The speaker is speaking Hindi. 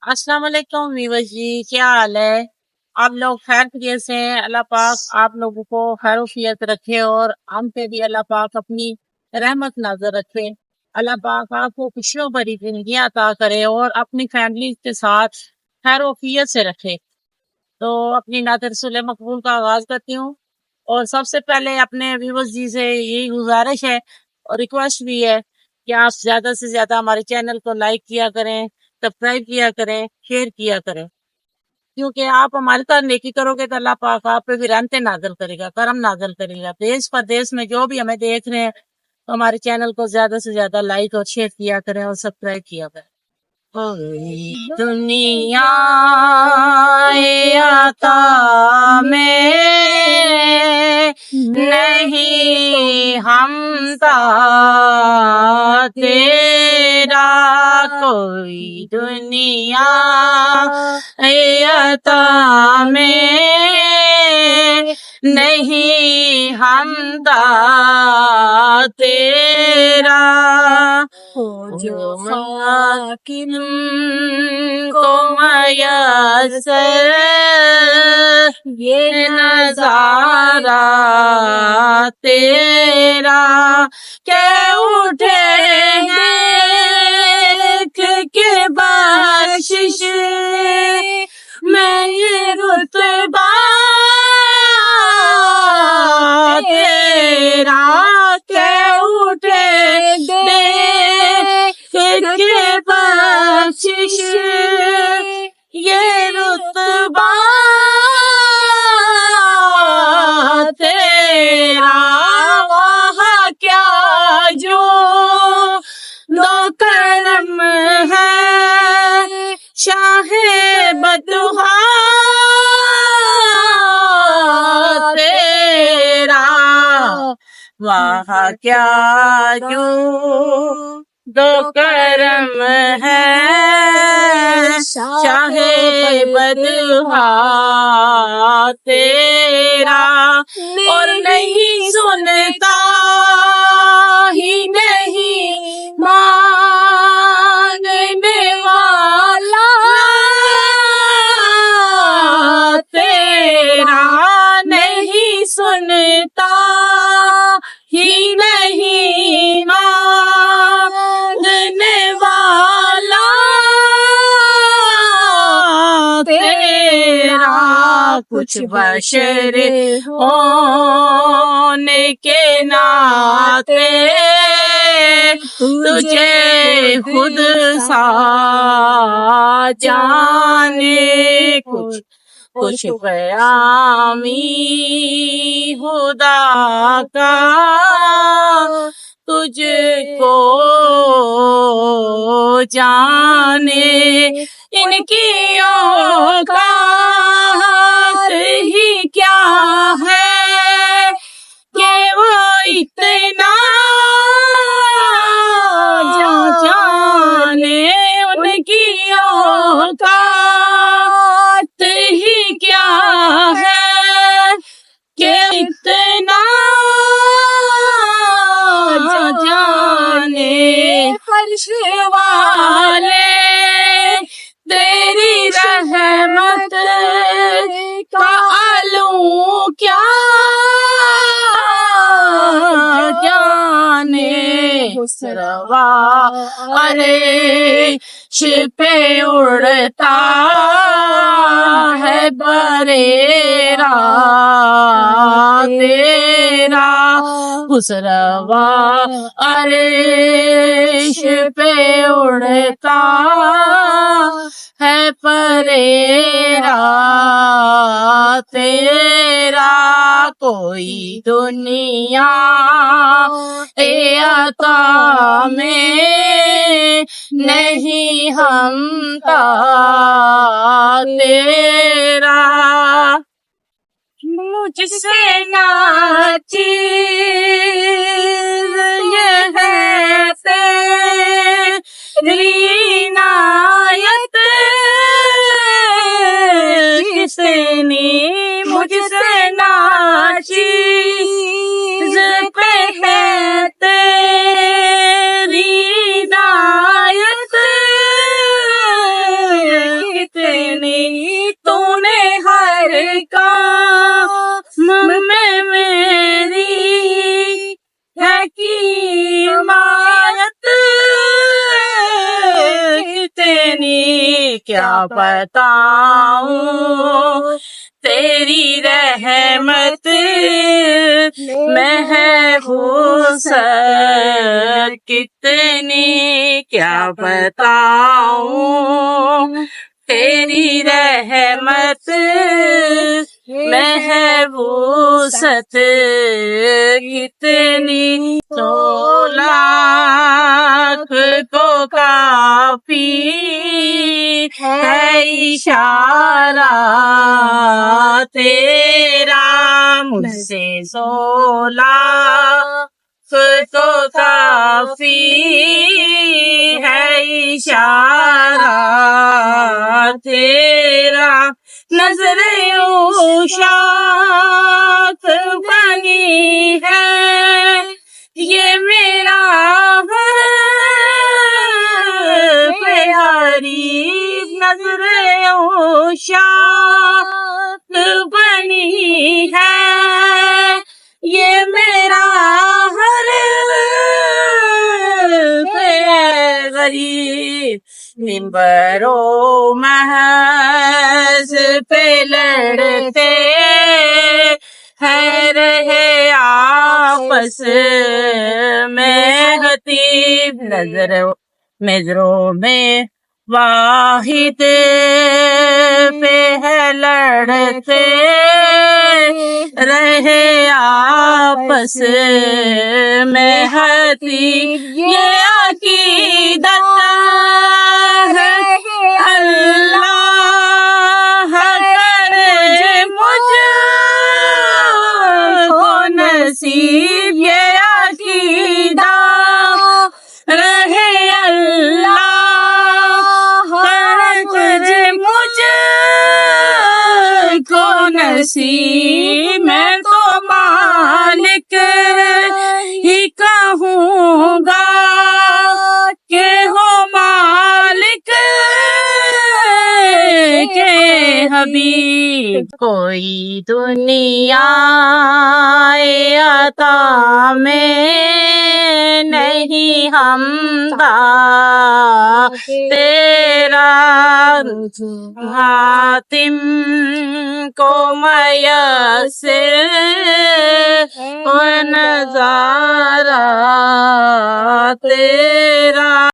अस्सलाम वालेकुम वीवर जी, क्या हाल है? आप लोग खैर खैरियत से हैं? अल्लाह पाक आप लोगों को खैरोफियत रखे और हम पे भी अल्लाह पाक अपनी रहमत नाज़र रखे। अल्लाह पाक आपको खुशियों भरी जिंदगी अता करे और अपनी फैमिली के साथ खैरोफियत से रखे। तो अपनी नात रसूल मकबूल का आगाज करती हूँ और सबसे पहले अपने व्यूवर्स जी से यही गुजारिश है और रिक्वेस्ट भी है कि आप ज्यादा से ज्यादा हमारे चैनल को लाइक किया करें, सब्सक्राइब किया करें, शेयर किया करें, क्योंकि आप हमारे साथ नेकी करोगे तो अल्लाह पाक आप पे भी रहमतें नाज़िल करेगा, करम नाज़िल करेगा। देश परदेश में जो भी हमें देख रहे हैं तो हमारे चैनल को ज्यादा से ज्यादा लाइक और शेयर किया करें और सब्सक्राइब किया करें। कोई दुनिया आता में नहीं हमता तेरा, कोई दुनिया आता में नहीं हमदा तेरा, हो जो माकिन को मयसर ये नजारा तेरा, के उठेंगे के बख्शिश मैं ये रुतबा तेरा, के उठे के बख्शिश ये रुतबा तेरा, वहाँ क्या जो दो करम है शाहे बदुहा तेरा, वहाँ क्या जो दो करम है शाहे बदुहा तेरा, और नहीं सुनता ही नहीं मांगने वाला तेरा, नहीं सुनता ही नहीं मांगने वाला तेरा, कुछ बशर होने के नाते तुझे खुद सा जाने, कुछ बयामी खुदा का तुझको जाने, इनकी औकात ही क्या है कि वो इतना जाने, उनकी औकात ही क्या है कि इतना जाने, फर्श वाले तेरी रहमत का आलू क्या जाने, हुस्रवा अरे पे उड़ता है बरेरा तेरा, हुस्रवा अरे पे उड़ता है परेरा तेरा, कोई दुनिया आता में नहीं हमता तेरा, मुझसे नाची ये है तेरी इनायत, किसने मुझसे नाची पे है तेरी इनायत, क्या बताऊं तेरी रहमत महबूसत कितनी, क्या बताऊं तेरी रहमत महबूसत कितनी। 1,00,000 को काफी है इशारा तेरा, मुझसे 1,00,000 तो काफी है इशारा तेरा। नजरे उशात बनी है ये मेरा प्यारी, नजरे उशात बनी है ये मेरा हर गरीब। मिंबरो महज पे लड़ते है रहे आपस में खतीब, नजरों में वाहिद पे है लड़ते रहे आपस में खतीब। ये अकीदत है अल्लाह करे मुझको नसीब, ये अकीदा रहे अल्लाह करे मुझको नसीब। मैं तो मालिक ही कहूँगा के हो मालिक के हबीब। कोई दुनिया अता में नहीं हमदा तेरा, हातिम को मयस्सर नजारा तेरा।